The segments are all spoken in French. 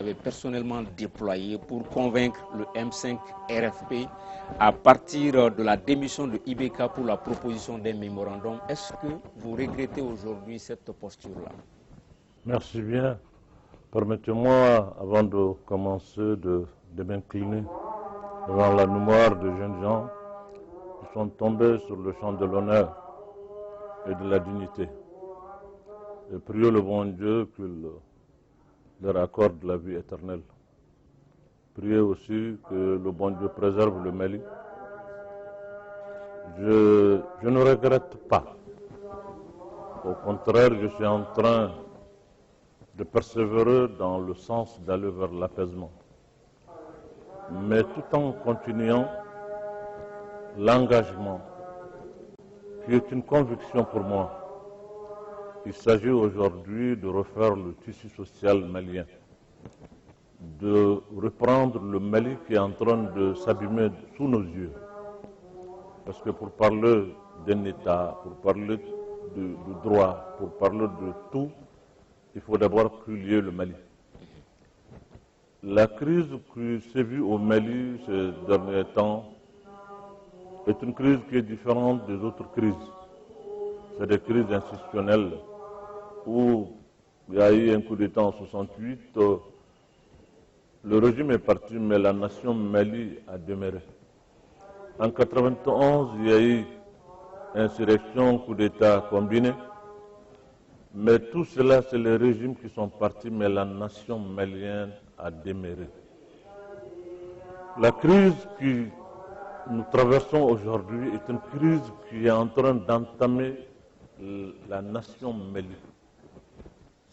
avez personnellement déployé pour convaincre le M5 RFP à partir de la démission de IBK pour la proposition d'un mémorandum. Est-ce que vous regrettez aujourd'hui cette posture-là? Merci bien. Permettez-moi, avant de commencer, de m'incliner devant la mémoire de jeunes gens qui sont tombés sur le champ de l'honneur et de la dignité. Et prier le bon Dieu qu'il leur accorde la vie éternelle. Priez aussi que le bon Dieu préserve le Mali. Je ne regrette pas. Au contraire, je suis en train de persévérer dans le sens d'aller vers l'apaisement. Mais tout en continuant l'engagement, qui est une conviction pour moi. Il s'agit aujourd'hui de refaire le tissu social malien, de reprendre le Mali qui est en train de s'abîmer sous nos yeux. Parce que pour parler d'un État, pour parler de droit, pour parler de tout, il faut d'abord qu'il y ait le Mali. La crise qui s'est vue au Mali ces derniers temps est une crise qui est différente des autres crises. C'est des crises institutionnelles où il y a eu un coup d'État en 68, le régime est parti, mais la nation Mali a demeuré. En 91, il y a eu insurrection, coup d'État combiné, mais tout cela, c'est les régimes qui sont partis, mais la nation malienne a demeuré. La crise que nous traversons aujourd'hui est une crise qui est en train d'entamer la nation malienne.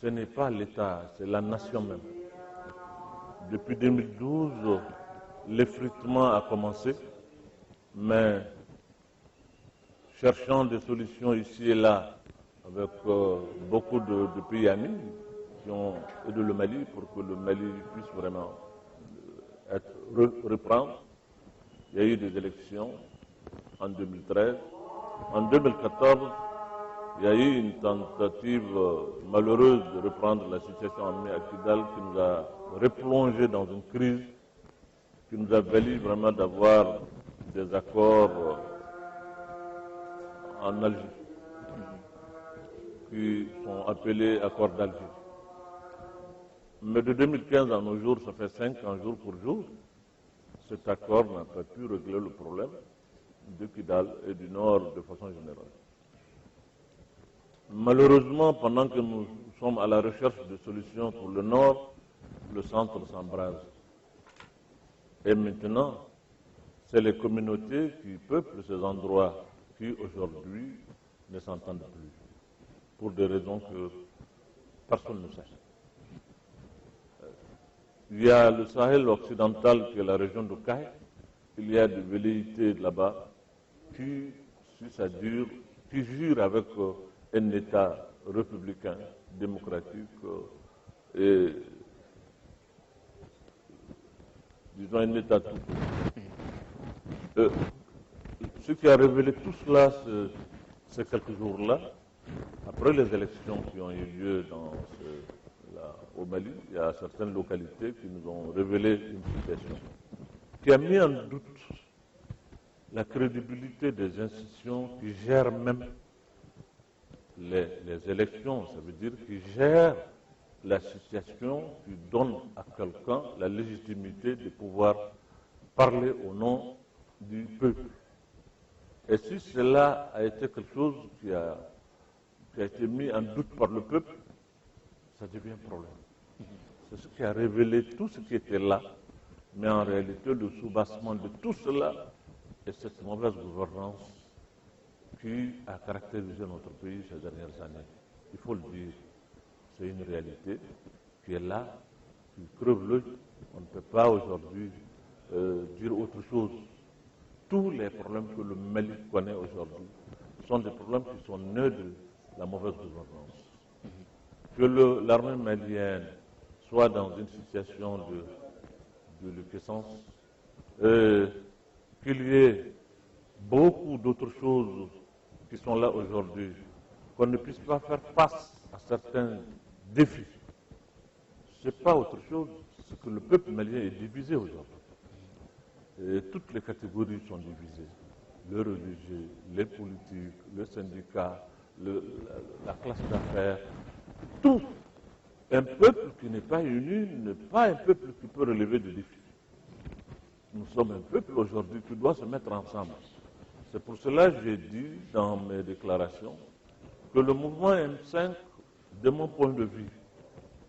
Ce n'est pas l'État, c'est la nation même. Depuis 2012, l'effritement a commencé, mais cherchant des solutions ici et là, avec beaucoup de pays amis qui ont aidé le Mali pour que le Mali puisse vraiment reprendre. Il y a eu des élections en 2013. En 2014, il y a eu une tentative malheureuse de reprendre la situation en mai à Kidal qui nous a replongé dans une crise qui nous a valu vraiment d'avoir des accords en Algérie qui sont appelés accords d'Alger. Mais de 2015 à nos jours, ça fait 5 ans jour pour jour, cet accord n'a pas pu régler le problème de Kidal et du Nord de façon générale. Malheureusement, pendant que nous sommes à la recherche de solutions pour le Nord, le centre s'embrase. Et maintenant, c'est les communautés qui peuplent ces endroits qui aujourd'hui ne s'entendent plus, pour des raisons que personne ne sait. Il y a le Sahel occidental qui est la région de Caille, il y a des velléités là-bas qui, si ça dure, qui jurent avec un État républicain, démocratique et, disons, un État tout. Ce qui a révélé tout cela ces quelques jours-là, après les élections qui ont eu lieu au Mali, il y a certaines localités qui nous ont révélé une situation qui a mis en doute la crédibilité des institutions qui gèrent même les élections. Ça veut dire qui gèrent la situation, qui donne à quelqu'un la légitimité de pouvoir parler au nom du peuple. Et si cela a été quelque chose qui a été mis en doute par le peuple, ça devient un problème. C'est ce qui a révélé tout ce qui était là, mais en réalité le soubassement de tout cela est cette mauvaise gouvernance qui a caractérisé notre pays ces dernières années. Il faut le dire, c'est une réalité qui est là, qui creve l'œil. On ne peut pas aujourd'hui dire autre chose. Tous les problèmes que le Mali connaît aujourd'hui sont des problèmes qui sont nés de la mauvaise gouvernance. Que l'armée malienne soit dans une situation de liquescence, qu'il y ait beaucoup d'autres choses qui sont là aujourd'hui, qu'on ne puisse pas faire face à certains défis. Ce n'est pas autre chose, c'est que le peuple malien est divisé aujourd'hui. Et toutes les catégories sont divisées. Les religieux, les politiques, les syndicats, la classe d'affaires, tous. Un peuple qui n'est pas uni n'est pas un peuple qui peut relever des défis. Nous sommes un peuple aujourd'hui qui doit se mettre ensemble. C'est pour cela que j'ai dit dans mes déclarations que le mouvement M5, de mon point de vue,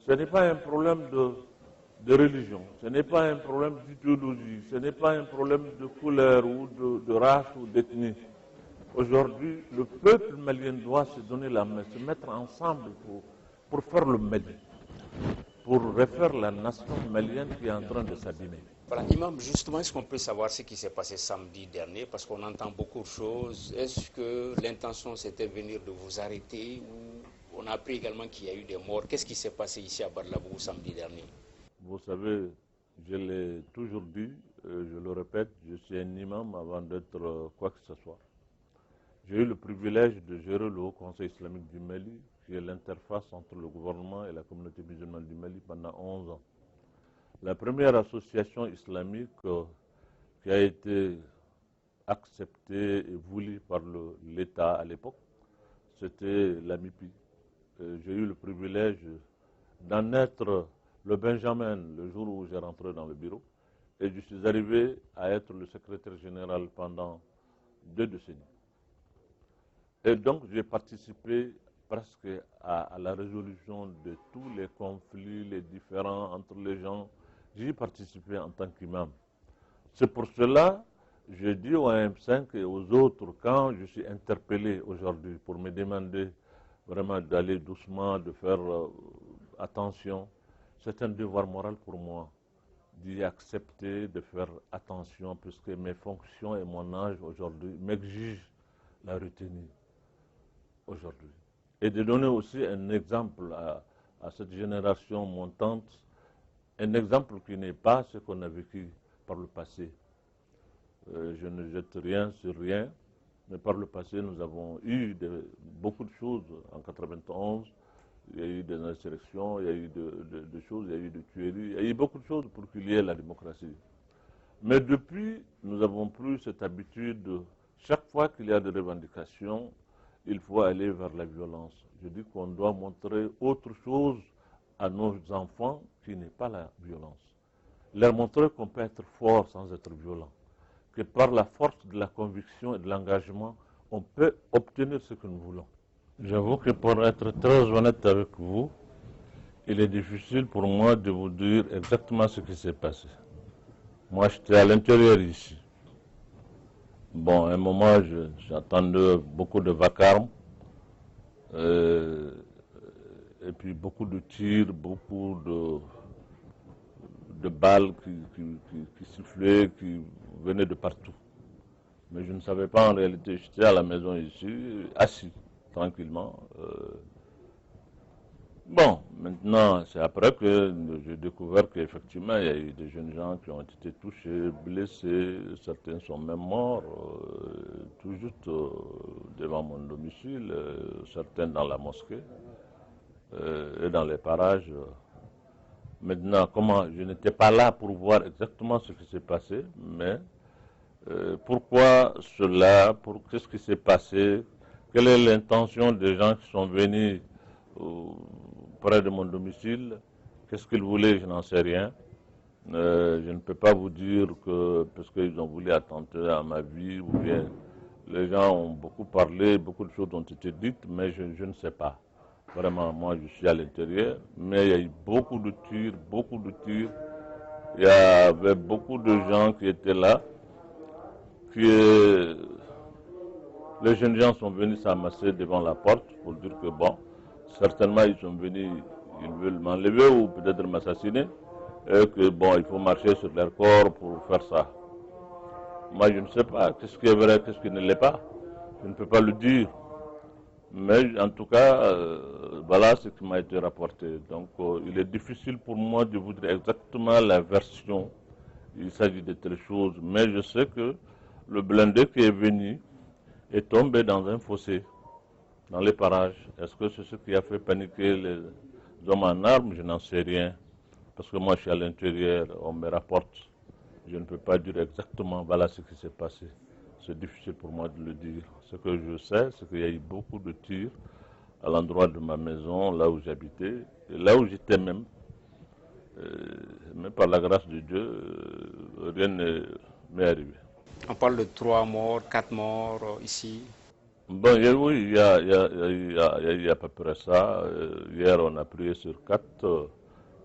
ce n'est pas un problème de religion, ce n'est pas un problème d'idéologie, ce n'est pas un problème de couleur ou de race ou d'ethnie. Aujourd'hui, le peuple malien doit se donner la main, se mettre ensemble pour faire le Mali, pour refaire la nation malienne qui est en train de s'abîmer. Voilà, Imam, justement, est-ce qu'on peut savoir ce qui s'est passé samedi dernier? Parce qu'on entend beaucoup de choses. Est-ce que l'intention c'était venir de vous arrêter ou on a appris également qu'il y a eu des morts? Qu'est-ce qui s'est passé ici à Barlabou samedi dernier? Vous savez, je l'ai toujours dit, je le répète, je suis un imam avant d'être quoi que ce soit. J'ai eu le privilège de gérer le Haut Conseil islamique du Mali, qui est l'interface entre le gouvernement et la communauté musulmane du Mali pendant 11 ans. La première association islamique qui a été acceptée et voulue par l'État à l'époque, c'était la MIPI. J'ai eu le privilège d'en être le Benjamin le jour où j'ai rentré dans le bureau et je suis arrivé à être le secrétaire général pendant 2 décennies. Et donc j'ai participé presque à la résolution de tous les conflits, les différends entre les gens. J'y ai participé en tant qu'imam. C'est pour cela que je dis au AM5 et aux autres, quand je suis interpellé aujourd'hui pour me demander vraiment d'aller doucement, de faire attention, c'est un devoir moral pour moi d'y accepter, de faire attention, puisque mes fonctions et mon âge aujourd'hui m'exigent la retenue aujourd'hui. Et de donner aussi un exemple à cette génération montante, un exemple qui n'est pas ce qu'on a vécu par le passé. Je ne jette rien sur rien, mais par le passé, nous avons eu beaucoup de choses. En 1991, il y a eu des insurrections, il y a eu des choses, il y a eu des tueries, il y a eu beaucoup de choses pour qu'il y ait la démocratie. Mais depuis, nous avons pris cette habitude, chaque fois qu'il y a des revendications, il faut aller vers la violence. Je dis qu'on doit montrer autre chose à nos enfants qui n'est pas la violence. Leur montrer qu'on peut être fort sans être violent. Que par la force de la conviction et de l'engagement, on peut obtenir ce que nous voulons. J'avoue que pour être très honnête avec vous, il est difficile pour moi de vous dire exactement ce qui s'est passé. Moi, j'étais à l'intérieur ici. Bon, à un moment, j'entendais beaucoup de vacarme, et puis beaucoup de tirs, beaucoup de balles qui sifflaient, qui venaient de partout. Mais je ne savais pas en réalité, j'étais à la maison ici, assis, tranquillement. Bon, maintenant, c'est après que j'ai découvert qu'effectivement, il y a eu des jeunes gens qui ont été touchés, blessés, certains sont même morts, tout juste devant mon domicile, certains dans la mosquée et dans les parages. Maintenant, comment, je n'étais pas là pour voir exactement ce qui s'est passé, mais pourquoi cela, qu'est-ce qui s'est passé, quelle est l'intention des gens qui sont venus près de mon domicile, qu'est-ce qu'ils voulaient, je n'en sais rien. Je ne peux pas vous dire que, parce qu'ils ont voulu attenter à ma vie, ou bien les gens ont beaucoup parlé, beaucoup de choses ont été dites, mais je ne sais pas. Vraiment, moi je suis à l'intérieur, mais il y a eu beaucoup de tirs, beaucoup de tirs. Il y avait beaucoup de gens qui étaient là, les jeunes gens sont venus s'amasser devant la porte pour dire que bon, certainement ils sont venus, ils veulent m'enlever ou peut-être m'assassiner, et que bon, il faut marcher sur leur corps pour faire ça. Moi je ne sais pas, qu'est-ce qui est vrai, qu'est-ce qui ne l'est pas, je ne peux pas le dire. Mais en tout cas, voilà ce qui m'a été rapporté. Donc il est difficile pour moi de vous dire exactement la version, il s'agit de telles choses, mais je sais que le blindé qui est venu est tombé dans un fossé, dans les parages. Est-ce que c'est ce qui a fait paniquer les hommes en armes? Je n'en sais rien. parce que moi je suis à l'intérieur, on me rapporte, je ne peux pas dire exactement voilà ce qui s'est passé. C'est difficile pour moi de le dire. Ce que je sais, c'est qu'il y a eu beaucoup de tirs à l'endroit de ma maison, là où j'habitais, et là où j'étais même. Mais par la grâce de Dieu, rien ne m'est arrivé. On parle de 3 morts, 4 morts ici. Bon, oui, il y a eu à peu près ça. Hier, on a prié sur 4.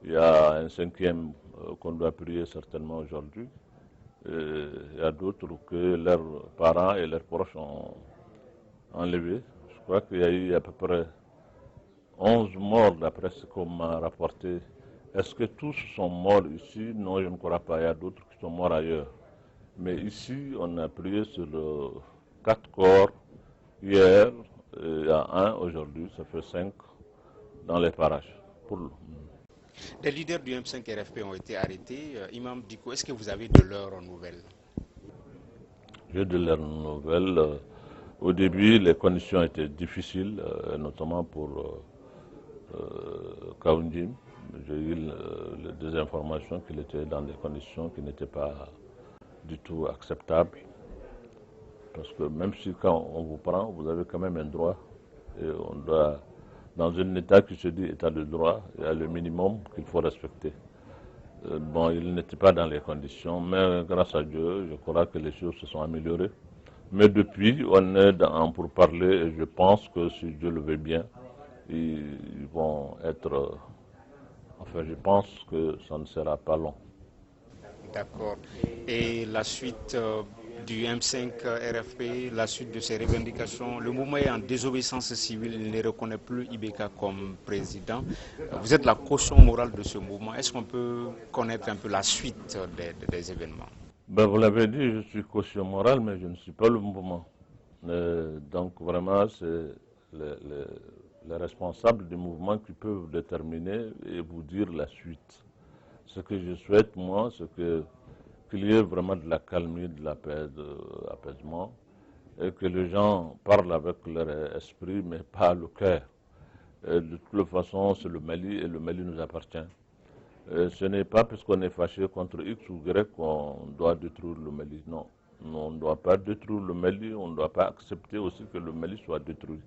Il y a un 5e qu'on doit prier certainement aujourd'hui. Il y a d'autres que leurs parents et leurs proches ont enlevés. Je crois qu'il y a eu à peu près 11 morts d'après ce qu'on m'a rapporté. Est-ce que tous sont morts ici? Non, je ne crois pas. Il y a d'autres qui sont morts ailleurs. Mais ici, on a prié sur 4 corps hier, il y a un aujourd'hui, ça fait 5 dans les parages. Les leaders du M5 RFP ont été arrêtés. Imam Dicko, est-ce que vous avez de leurs nouvelles? J'ai de leurs nouvelles. Au début, les conditions étaient difficiles, notamment pour Kaoundjim. J'ai eu des informations qu'il était dans des conditions qui n'étaient pas du tout acceptables. Parce que même si quand on vous prend, vous avez quand même un droit. Et on doit, dans un État qui se dit État de droit, il y a le minimum qu'il faut respecter. Bon, il n'était pas dans les conditions, mais grâce à Dieu, je crois que les choses se sont améliorées. Mais depuis, on est en pourparlers et je pense que si Dieu le veut bien, ils vont être... Enfin, je pense que ça ne sera pas long. D'accord. Et la suite du M5 RFP, la suite de ces revendications, le mouvement est en désobéissance civile, il ne reconnaît plus Ibeka comme président. Vous êtes la caution morale de ce mouvement. Est-ce qu'on peut connaître un peu la suite des événements? Ben, vous l'avez dit, je suis caution morale, mais je ne suis pas le mouvement. Donc vraiment, c'est les responsables du mouvement qui peuvent déterminer et vous dire la suite. Ce que je souhaite, moi, c'est qu'il y ait vraiment de la calmie, de la paix, de l'apaisement, et que les gens parlent avec leur esprit, mais pas le cœur. De toute façon, c'est le Mali et le Mali nous appartient. Ce n'est pas parce qu'on est fâché contre X ou Y qu'on doit détruire le Mali. Non, on ne doit pas détruire le Mali, on ne doit pas accepter aussi que le Mali soit détruit.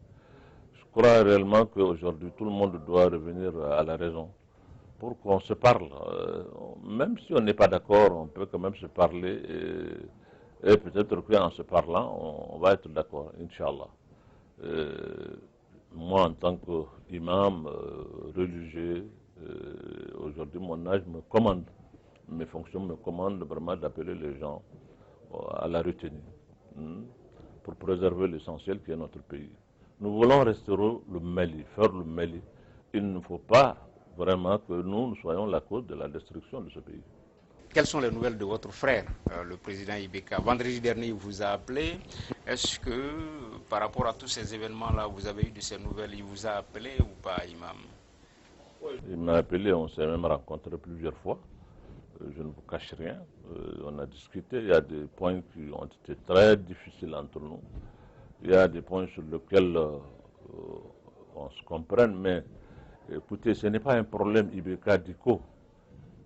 Je crois réellement qu'aujourd'hui, tout le monde doit revenir à la raison pour qu'on se parle. Même si on n'est pas d'accord, on peut quand même se parler et peut-être qu'en se parlant, on va être d'accord, Inch'Allah. Moi, en tant qu'imam religieux, aujourd'hui, mon âge me commande, mes fonctions me commandent vraiment d'appeler les gens à la retenue pour préserver l'essentiel qui est notre pays. Nous voulons restaurer le Mali, faire le Mali. Il ne faut pas vraiment que nous soyons la cause de la destruction de ce pays. Quelles sont les nouvelles de votre frère, le président Ibeka? Vendredi dernier, il vous a appelé. Est-ce que, par rapport à tous ces événements-là, vous avez eu de ces nouvelles? Il vous a appelé ou pas, Imam? Il m'a appelé, on s'est même rencontré plusieurs fois. Je ne vous cache rien. On a discuté. Il y a des points qui ont été très difficiles entre nous. Il y a des points sur lesquels on se comprend, mais écoutez, ce n'est pas un problème Ibeka Dicko.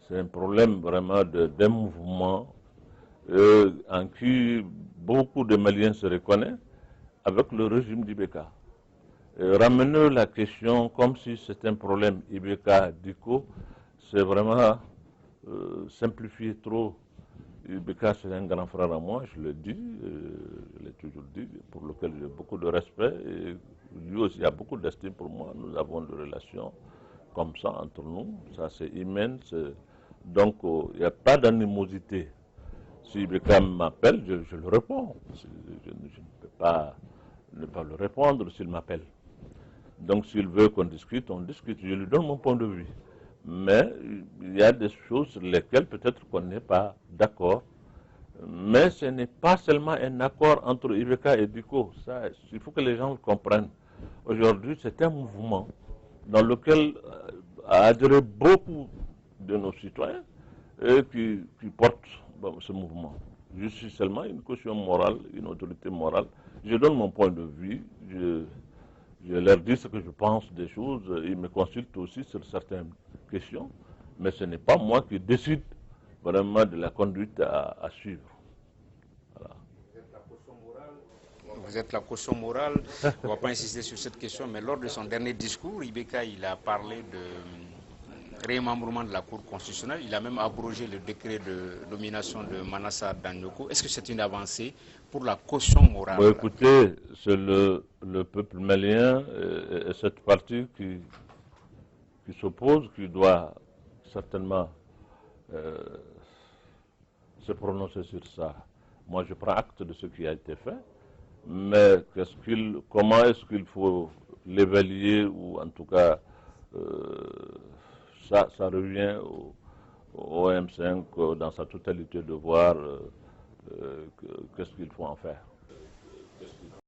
C'est un problème vraiment d'un mouvement en qui beaucoup de Maliens se reconnaissent avec le régime d'Ibeka. Ramener la question comme si c'était un problème Ibeka Dicko, c'est vraiment simplifier trop. Ibeka, c'est un grand frère à moi, je le dis, je l'ai toujours dit, pour lequel j'ai beaucoup de respect. Et lui aussi a beaucoup d'estime pour moi. Nous avons des relations comme ça entre nous. Ça, c'est immense. Donc, il n'y a pas d'animosité. Si Ibeka m'appelle, je le réponds. Je ne peux pas ne pas le répondre s'il m'appelle. Donc, s'il veut qu'on discute, on discute. Je lui donne mon point de vue. Mais il y a des choses sur lesquelles peut-être qu'on n'est pas d'accord. Mais ce n'est pas seulement un accord entre Ibeka et Dicko. Ça, il faut que les gens le comprennent. Aujourd'hui, c'est un mouvement dans lequel a adhéré beaucoup de nos citoyens et qui portent ce mouvement. Je suis seulement une caution morale, une autorité morale. Je donne mon point de vue, je leur dis ce que je pense des choses, ils me consultent aussi sur certaines questions, Mais ce n'est pas moi qui décide vraiment de la conduite à suivre. Voilà. Vous êtes la caution morale. On ne va pas insister sur cette question, mais lors de son dernier discours, Ibeka, il a parlé de rémembrement de la Cour constitutionnelle. Il a même abrogé le décret de nomination de Manassa Danyoko. Est-ce que c'est une avancée pour la caution morale? Bon, écoutez, c'est le peuple malien et cette partie qui s'oppose, qui doit certainement se prononcer sur ça. Moi, je prends acte de ce qui a été fait, mais comment est-ce qu'il faut l'évaluer, ou en tout cas, ça revient au M5 dans sa totalité de voir qu'est-ce qu'il faut en faire.